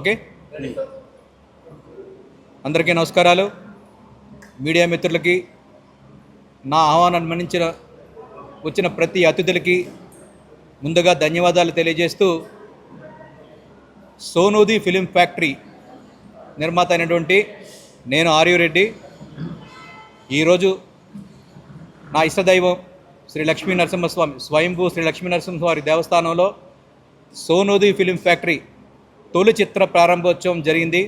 Okay, అందరికీ నమస్కారాలు. Media మిత్రులకి, నా ఆహ్వానాన్ని మన్నించిన వచ్చిన ప్రతి అతిథులకి ముందుగా ధన్యవాదాలు తెలియజేస్తూ, సోనూది ఫిలిం ఫ్యాక్టరీ నిర్మాత అయినటువంటి నేను ఆర్యు రెడ్డి ఈరోజు నా ఇష్టదైవం శ్రీ లక్ష్మీ నరసింహస్వామి, స్వయంభూ శ్రీ లక్ష్మీ నరసింహస్వామి దేవస్థానంలో సోనూది ఫిలిం ఫ్యాక్టరీ తొలి చిత్ర ప్రారంభోత్సవం జరిగింది.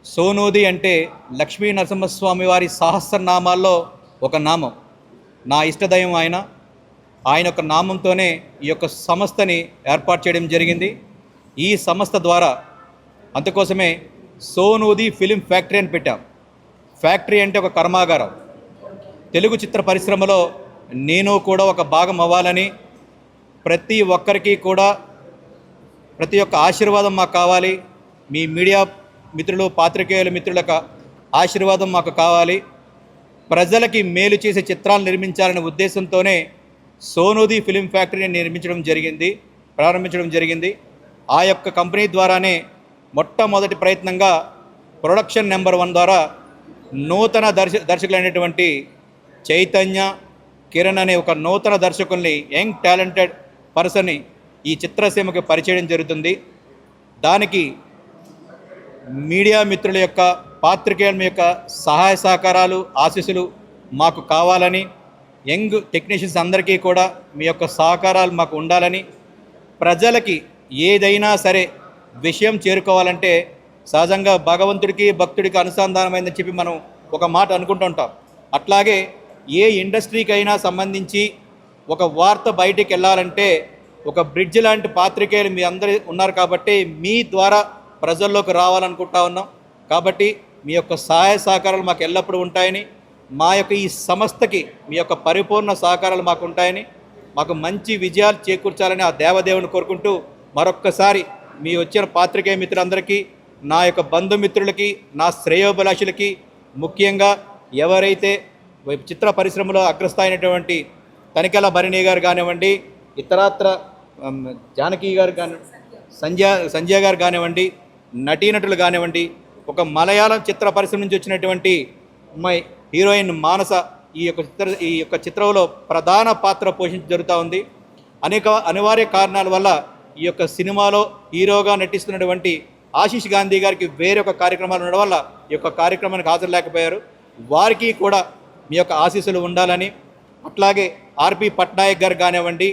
సోనూది అంటే లక్ష్మీ నరసింహస్వామి వారి సహస్రనామాల్లో ఒక నామం. నా ఇష్టదైవం ఆయన యొక్క నామంతోనే ఈ యొక్క సంస్థని ఏర్పాటు చేయడం జరిగింది. ఈ సంస్థ ద్వారా అందుకోసమే సోనూది ఫిలిం ఫ్యాక్టరీ అని పెట్టాం. ఫ్యాక్టరీ అంటే ఒక కర్మాగారం. తెలుగు చిత్ర పరిశ్రమలో నేను కూడా ఒక భాగం అవ్వాలని, ప్రతి ఒక్కరికి కూడా ప్రతి ఒక్క ఆశీర్వాదం మాకు కావాలి. మీ మీడియా మిత్రులు, పాత్రికేయుల మిత్రుల ఆశీర్వాదం మాకు కావాలి. ప్రజలకి మేలు చేసే చిత్రాలు నిర్మించాలనే ఉద్దేశంతోనే సోనూది ఫిలిం ఫ్యాక్టరీని ప్రారంభించడం జరిగింది. ఆ యొక్క కంపెనీ ద్వారానే మొట్టమొదటి ప్రయత్నంగా ప్రొడక్షన్ నెంబర్ 1 ద్వారా నూతన దర్శకులైనటువంటి చైతన్య, కిరణ్ అనే ఒక నూతన దర్శకుల్ని, యంగ్ టాలెంటెడ్ పర్సన్ని ఈ చిత్రసీమకు పరిచయం జరుగుతుంది. దానికి మీడియా మిత్రుల యొక్క, పాత్రికేయుల యొక్క సహాయ సహకారాలు, ఆశీస్సులు మాకు కావాలని, యంగ్ టెక్నీషియన్స్ అందరికీ కూడా మీ యొక్క సహకారాలు మాకు ఉండాలని, ప్రజలకి ఏదైనా సరే విషయం చేరుకోవాలంటే సహజంగా భగవంతుడికి భక్తుడికి అనుసంధానమైందని చెప్పి మనం ఒక మాట అనుకుంటుంటాం. అట్లాగే ఏ ఇండస్ట్రీకి అయినా సంబంధించి ఒక వార్త బయటికి వెళ్ళాలంటే ఒక బ్రిడ్జ్ లాంటి పాత్రికేయులు మీ అందరూ ఉన్నారు కాబట్టి మీ ద్వారా ప్రజల్లోకి రావాలనుకుంటా ఉన్నాం. కాబట్టి మీ యొక్క సహాయ సహకారాలు మాకు ఎల్లప్పుడూ ఉంటాయని, మా యొక్క ఈ సంస్థకి మీ యొక్క పరిపూర్ణ సహకారాలు మాకు ఉంటాయని, మాకు మంచి విజయాలు చేకూర్చాలని ఆ దేవదేవుని కోరుకుంటూ, మరొక్కసారి మీ వచ్చిన పాత్రికేయ మిత్రులందరికీ, నా యొక్క బంధుమిత్రులకి, నా శ్రేయోభిలాషులకి, ముఖ్యంగా ఎవరైతే చిత్ర పరిశ్రమలో అగ్రస్థాయినటువంటి తనికెల భరణి గారు కానివ్వండి, ఇతరత్ర జానకి గారు సంజయ్ గారు కానివ్వండి, నటీనటులు కానివ్వండి, ఒక మలయాళం చిత్ర పరిశ్రమ నుంచి వచ్చినటువంటి అమ్మాయి హీరోయిన్ మానస ఈ యొక్క చిత్రంలో ప్రధాన పాత్ర పోషించ జరుగుతూ ఉంది. అనేక అనివార్య కారణాల వల్ల ఈ యొక్క సినిమాలో హీరోగా నటిస్తున్నటువంటి ఆశీష్ గాంధీ గారికి వేరొక కార్యక్రమాలు ఉండడం వల్ల ఈ యొక్క కార్యక్రమానికి హాజరులేకపోయారు. వారికి కూడా మీ యొక్క ఆశీస్సులు ఉండాలని, అట్లాగే ఆర్పి పట్నాయక్ గారు కానివ్వండి,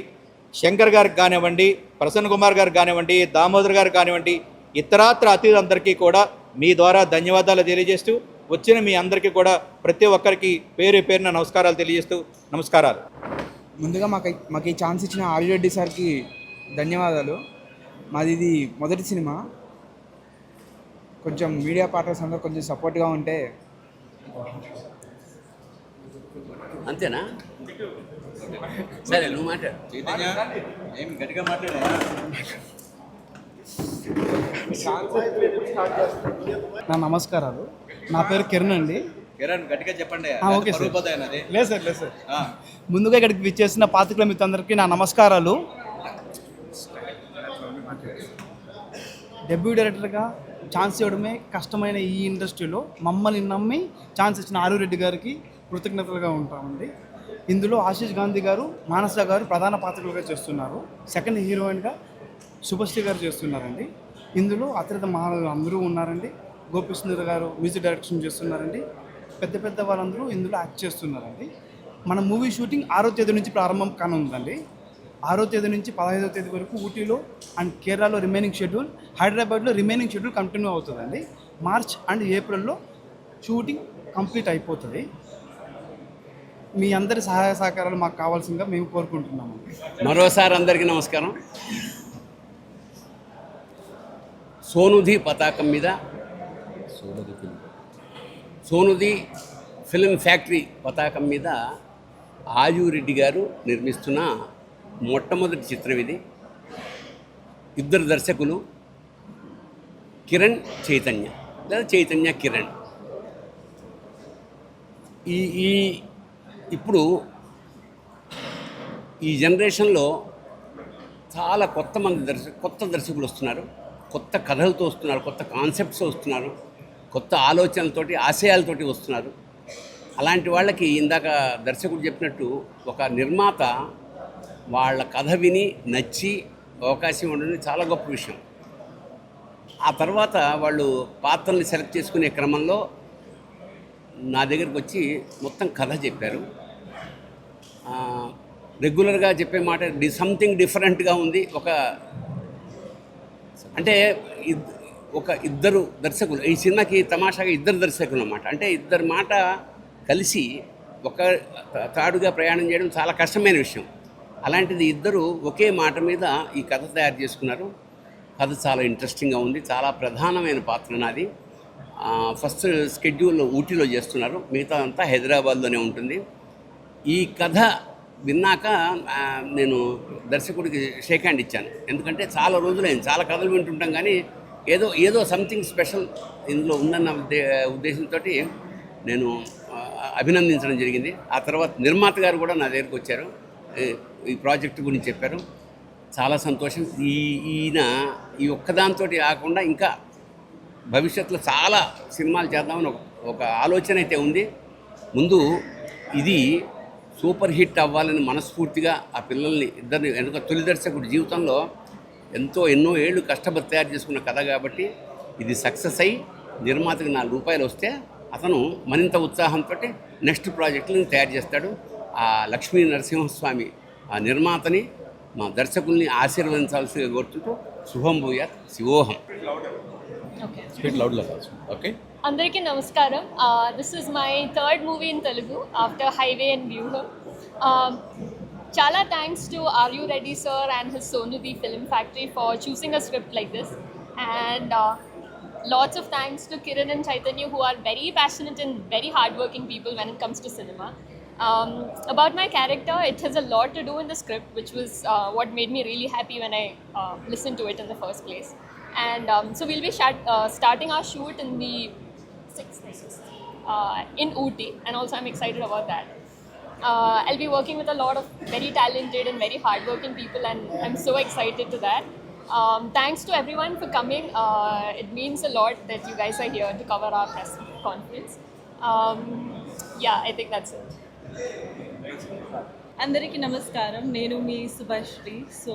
శంకర్ గారికి కానివ్వండి, ప్రసన్న కుమార్ గారు కానివ్వండి, దామోదర్ గారు కానివ్వండి, ఇతరాత్ర అతిథులందరికీ కూడా మీ ద్వారా ధన్యవాదాలు తెలియజేస్తూ, వచ్చిన మీ అందరికీ కూడా ప్రతి ఒక్కరికి పేరు పేరున నమస్కారాలు తెలియజేస్తూ, నమస్కారాలు. ముందుగా మాకు ఈ ఛాన్స్ ఇచ్చిన ఆర్యు రెడ్డి సార్కి ధన్యవాదాలు. మాది ఇది మొదటి సినిమా. కొంచెం మీడియా పార్టనర్స్ అందరూ కొంచెం సపోర్ట్గా ఉంటే. అంతేనా? సరే, నువ్వు మాట్లాడు. గట్టిగా మాట్లాడా. నా నమస్కారాలు. నా పేరు కిరణ్ అండి. కిరణ్, గట్టిగా చెప్పండి. Okay sir. లేదు సార్. సార్, ముందుగా ఇక్కడికి విచ్చేసిన పాత్రికేయుల మిత్రులందరికీ నా నమస్కారాలు. డెబ్యూ డైరెక్టర్గా ఛాన్స్ ఇవ్వడమే కష్టమైన ఈ ఇండస్ట్రీలో మమ్మల్ని నమ్మి ఛాన్స్ ఇచ్చిన ఆర్యు రెడ్డి గారికి కృతజ్ఞతలుగా ఉంటామండి. ఇందులో ఆశీష్ గాంధీ గారు, మానస గారు ప్రధాన పాత్రలుగా చేస్తున్నారు. సెకండ్ హీరోయిన్గా శుభశ్రీ గారు చేస్తున్నారండి. ఇందులో అతిథి మహారాజు అందరూ ఉన్నారండి. గోపిసుందర్ గారు మ్యూజిక్ డైరెక్షన్ చేస్తున్నారండి. పెద్ద వాళ్ళందరూ ఇందులో యాక్ట్ చేస్తున్నారండి. మన మూవీ షూటింగ్ 6వ తేదీ నుంచి ప్రారంభం కానుందండి. 6వ తేదీ నుంచి 15వ తేదీ వరకు ఊటీలో అండ్ కేరళలో రిమైనింగ్ షెడ్యూల్, హైదరాబాద్లో రిమైనింగ్ షెడ్యూల్ కంటిన్యూ అవుతుందండి. మార్చ్ అండ్ ఏప్రిల్లో షూటింగ్ కంప్లీట్ అయిపోతుంది. మీ అందరి సహాయ సహకారాలు మాకు కావాల్సిందిగా మేము కోరుకుంటున్నాము. మరోసారి అందరికీ నమస్కారం. సోనూది పతాకం మీద సోనూది ఫిలిం ఫ్యాక్టరీ పతాకం మీద ఆర్యు రెడ్డి గారు నిర్మిస్తున్న మొట్టమొదటి చిత్రం ఇది. ఇద్దరు దర్శకులు, కిరణ్ చైతన్య లేదా చైతన్య కిరణ్. ఈ ఇప్పుడు ఈ జనరేషన్లో చాలా కొత్త దర్శకులు వస్తున్నారు. కొత్త కథలతో వస్తున్నారు, కొత్త కాన్సెప్ట్స్ వస్తున్నారు, కొత్త ఆలోచనలతోటి ఆశయాలతోటి వస్తున్నారు. అలాంటి వాళ్ళకి ఇందాక దర్శకుడు చెప్పినట్టు ఒక నిర్మాత వాళ్ళ కథ విని నచ్చి అవకాశం ఉండడం చాలా గొప్ప విషయం. ఆ తర్వాత వాళ్ళు పాత్రల్ని సెలెక్ట్ చేసుకునే క్రమంలో నా దగ్గరికి వచ్చి మొత్తం కథ చెప్పారు. రెగ్యులర్గా చెప్పే మాట సంథింగ్ డిఫరెంట్గా ఉంది. ఒక ఇద్దరు దర్శకులు, ఈ సినిమాకి తమాషాగా ఇద్దరు దర్శకులు అన్నమాట. అంటే ఇద్దరు మాట కలిసి ఒక తాడుగా ప్రయాణం చేయడం చాలా కష్టమైన విషయం. అలాంటిది ఇద్దరు ఒకే మాట మీద ఈ కథ తయారు చేసుకున్నారు. కథ చాలా ఇంట్రెస్టింగ్గా ఉంది. చాలా ప్రధానమైన పాత్ర నాది. ఫస్ట్ స్కెడ్యూల్ ఊటీలో చేస్తున్నారు, మిగతా అంతా హైదరాబాద్లోనే ఉంటుంది. ఈ కథ విన్నాక నేను దర్శకుడికి షేక్ హ్యాండ్ ఇచ్చాను. ఎందుకంటే చాలా రోజులైంది, చాలా కథలు వింటుంటాం, కానీ ఏదో సంథింగ్ స్పెషల్ ఇందులో ఉందన్న ఉద్దేశంతో నేను అభినందించడం జరిగింది. ఆ తర్వాత నిర్మాత గారు కూడా నా దగ్గరికి వచ్చారు, ఈ ప్రాజెక్టు గురించి చెప్పారు. చాలా సంతోషం. ఈయన ఈ ఒక్కదాంతో కాకుండా ఇంకా భవిష్యత్తులో చాలా సినిమాలు చేద్దామని ఒక ఆలోచన అయితే ఉంది. ముందు ఇది సూపర్ హిట్ అవ్వాలని మనస్ఫూర్తిగా ఆ పిల్లల్ని ఇద్దరిని, ఎందుకంటే తొలి దర్శకుడి జీవితంలో ఎన్నో ఏళ్ళు కష్టపడి తయారు చేసుకున్న కథ కాబట్టి ఇది సక్సెస్ అయ్యి నిర్మాతకి ₹4 వస్తే అతను మరింత ఉత్సాహంతో నెక్స్ట్ ప్రాజెక్టులను తయారు చేస్తాడు. ఆ లక్ష్మీ నరసింహస్వామి ఆ నిర్మాతని, మా దర్శకుల్ని ఆశీర్వదించాల్సిగా కోరుతుంటూ శుభం భూయాత్, శివోహం. ఓకే, అందరికీ నమస్కారం. This is my third movie in Telugu after highway and Vyuham. చాలా thanks to R U Reddy sir and his Sonudhi Film Factory for choosing a script like this, and lots of thanks to Kiran and Chaitanya, who are very passionate and very hardworking people when it comes to cinema. About my character, it has a lot to do in the script, which was what made me really happy when I listened to it in the first place. And so we'll be starting our shoot in the 6th in Ooty, and also I'm excited about that. I'll be working with a lot of very talented and very hardworking people, and I'm so excited to that. Thanks to everyone for coming. It means a lot that you guys are here to cover our press conference. Yeah, I think that's it. అందరికీ నమస్కారం. నేను మీ Subhashri. So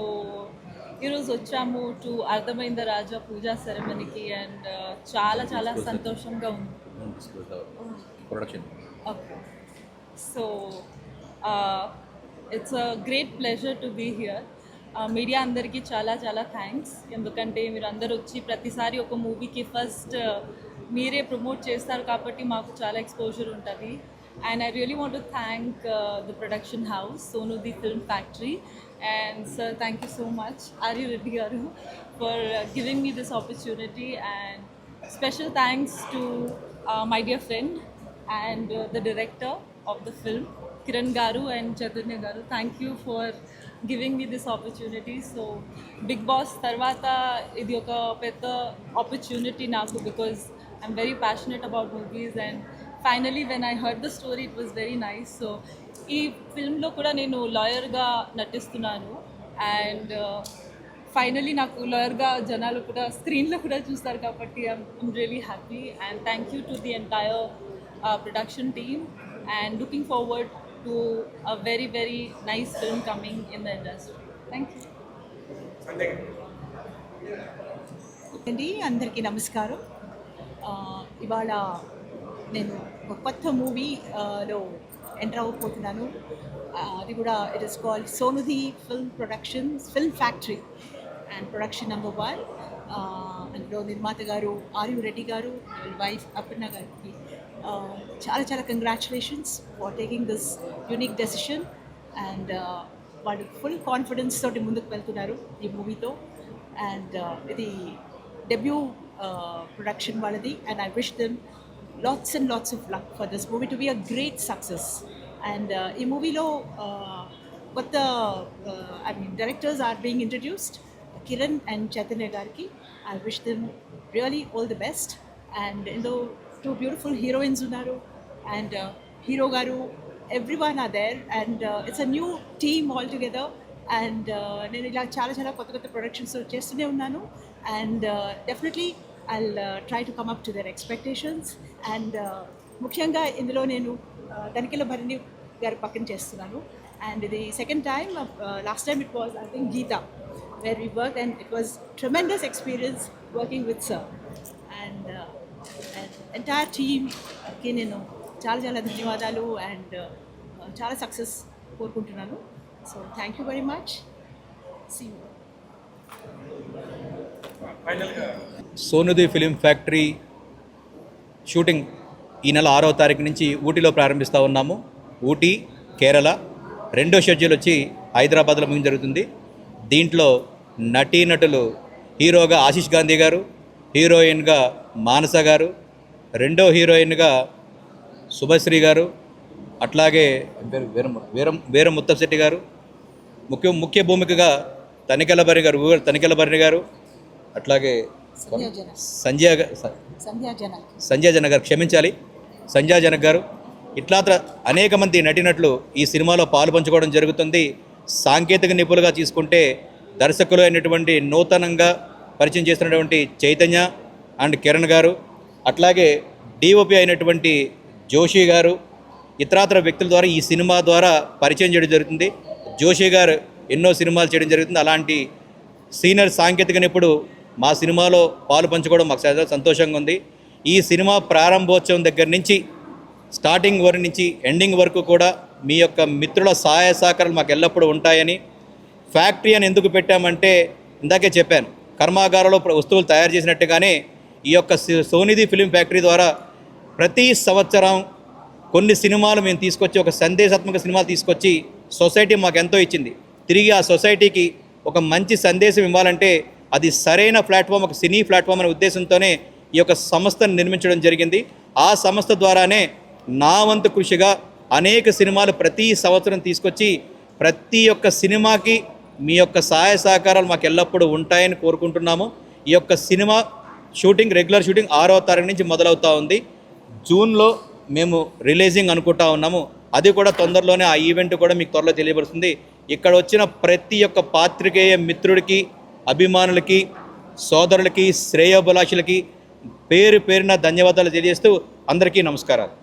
ఈరోజు వచ్చాము to అర్థమైంద Raja Pooja సెరమనీకి, and చాలా చాలా సంతోషంగా ఉంది. Okay, so it's a great pleasure to be here. Media అందరికీ చాలా చాలా థ్యాంక్స్, ఎందుకంటే మీరు అందరు వచ్చి ప్రతిసారి ఒక మూవీకి ఫస్ట్ మీరే ప్రమోట్ చేస్తారు కాబట్టి మాకు చాలా ఎక్స్పోజర్ ఉంటుంది. And I really want to thank the production house, Sonudhi Film Factory, and sir, thank you so much, Ari Reddy garu, for giving me this opportunity. And special thanks to my dear friend and the director of the film, Kiran garu and Chaitanya garu. Thank you for giving me this opportunity. So Big Boss tarvata idi oka pedda opportunity naku, because I'm very passionate about movies, and finally when I heard the story it was very nice. So ఈ ఫిల్మ్లో కూడా నేను లాయర్గా నటిస్తున్నాను, and finally నాకు లాయర్గా జనాలు కూడా స్క్రీన్లో కూడా చూస్తారు కాబట్టి I'm really happy. And thank you to the entire production team, and looking forward to a very very nice film coming in the industry. Thank you అండి. అందరికీ నమస్కారం. ఇవాళ నేను ఒక కొత్త మూవీలో ఎంటర్ అవ్వబోతున్నాను. అది కూడా it is called Sonudhi film productions film factory and production number 1. అందులో నిర్మాత గారు ఆర్ యూ రెడ్డి గారు, వైఫ్ అపర్ణ గారికి చాలా చాలా congratulations for taking this unique decision. And వాళ్ళు ఫుల్ కాన్ఫిడెన్స్ తోటి ముందుకు వెళ్తున్నారు ఈ మూవీతో. అండ్ ఇది డెబ్యూ ప్రొడక్షన్ వాళ్ళది, and I wish them lots and lots of luck for this movie to be a great success. And ee movie lo kotta directors are being introduced, Kiran and Chaitanya gariki. I wish them really all the best. And in the two beautiful heroines unnaru, and hero garu, everyone are there, and it's a new team altogether. And నేను ఇలా చాలా చాలా కొత్త కొత్త productions చేస్తూనే ఉన్నాను. and definitely I'll try to come up to their expectations. And ముఖ్యంగా ఇందులో నేను తనికెళ్ళ భరణి గారి పక్కన చేస్తున్నాను. And the second time, last time it was, I think, Geeta, where we worked, and it was tremendous experience working with sir. And entire team కి నేను చాలా చాలా ధన్యవాదాలు అండ్ చాలా సక్సెస్ కోరుకుంటున్నాను. So thank you very much. See you. Sonudi film factory shooting ఈ నెల 6వ తారీఖు నుంచి ఊటీలో ప్రారంభిస్తూ ఉన్నాము. ఊటీ, కేరళ. రెండో షెడ్యూల్ వచ్చి హైదరాబాద్లో ముగింపు జరుగుతుంది. దీంట్లో నటీనటులు హీరోగా ఆశీష్ గాంధీ గారు, హీరోయిన్గా మానస గారు, రెండో హీరోయిన్గా శుభశ్రీ గారు, అట్లాగే వీర ముత్తశెట్టి గారు, ముఖ్య భూమికగా తనికెళ్ళ భరణి గారు, అట్లాగే సంధ్యా జనక్ గారు, క్షమించాలి, సంధ్యా జనక్ గారు, ఇట్లా అనేక మంది నటీనటులు ఈ సినిమాలో పాలు పంచుకోవడం జరుగుతుంది. సాంకేతిక నిపుణులుగా తీసుకుంటే దర్శకులు అయినటువంటి నూతనంగా పరిచయం చేస్తున్నటువంటి చైతన్య అండ్ కిరణ్ గారు, అట్లాగే డిఓపి అయినటువంటి జోషి గారు, ఇతరాతర వ్యక్తుల ద్వారా ఈ సినిమా ద్వారా పరిచయం చేయడం జరుగుతుంది. జోషి గారు ఎన్నో సినిమాలు చేయడం జరుగుతుంది. అలాంటి సీనియర్ సాంకేతిక నిపుణుడు మా సినిమాలో పాలు పంచుకోవడం మాకు చాలా సంతోషంగా ఉంది. ఈ సినిమా ప్రారంభోత్సవం దగ్గర నుంచి స్టార్టింగ్ వరకు నుంచి ఎండింగ్ వరకు కూడా మీ యొక్క మిత్రుల సహాయ సహకారాలు మాకు ఎల్లప్పుడూ ఉంటాయని, ఫ్యాక్టరీ అని ఎందుకు పెట్టామంటే ఇందాకే చెప్పాను, కర్మాగారంలో వస్తువులు తయారు చేసినట్టుగానే ఈ యొక్క సోనిది ఫిలిం ఫ్యాక్టరీ ద్వారా ప్రతి సంవత్సరం కొన్ని సినిమాలు మేము తీసుకొచ్చి, ఒక సందేశాత్మక సినిమాలు తీసుకొచ్చి సొసైటీ మాకు ఎంతో ఇచ్చింది. తిరిగి ఆ సొసైటీకి ఒక మంచి సందేశం ఇవ్వాలంటే అది సరైన ప్లాట్ఫామ్, ఒక సినీ ప్లాట్ఫామ్ అనే ఉద్దేశంతోనే ఈ యొక్క సంస్థను నిర్మించడం జరిగింది. ఆ సంస్థ ద్వారానే నా వంతు కృషిగా అనేక సినిమాలు ప్రతి సంవత్సరం తీసుకొచ్చి ప్రతి ఒక్క సినిమాకి మీ యొక్క సహాయ సహకారాలు మాకు ఎల్లప్పుడూ ఉంటాయని కోరుకుంటున్నాము. ఈ యొక్క సినిమా షూటింగ్, రెగ్యులర్ షూటింగ్ 6వ తారీఖు నుంచి మొదలవుతూ ఉంది. జూన్లో మేము రిలీజింగ్ అనుకుంటా ఉన్నాము. అది కూడా తొందరలోనే, ఆ ఈవెంట్ కూడా మీకు త్వరలో తెలియబడుతుంది. ఇక్కడ వచ్చిన ప్రతి ఒక్క పాత్రికేయ మిత్రుడికి, అభిమానులకి, సోదరులకి, శ్రేయోభిలాషులకి పేరు పేరున ధన్యవాదాలు తెలియజేస్తూ అందరికీ నమస్కారాలు.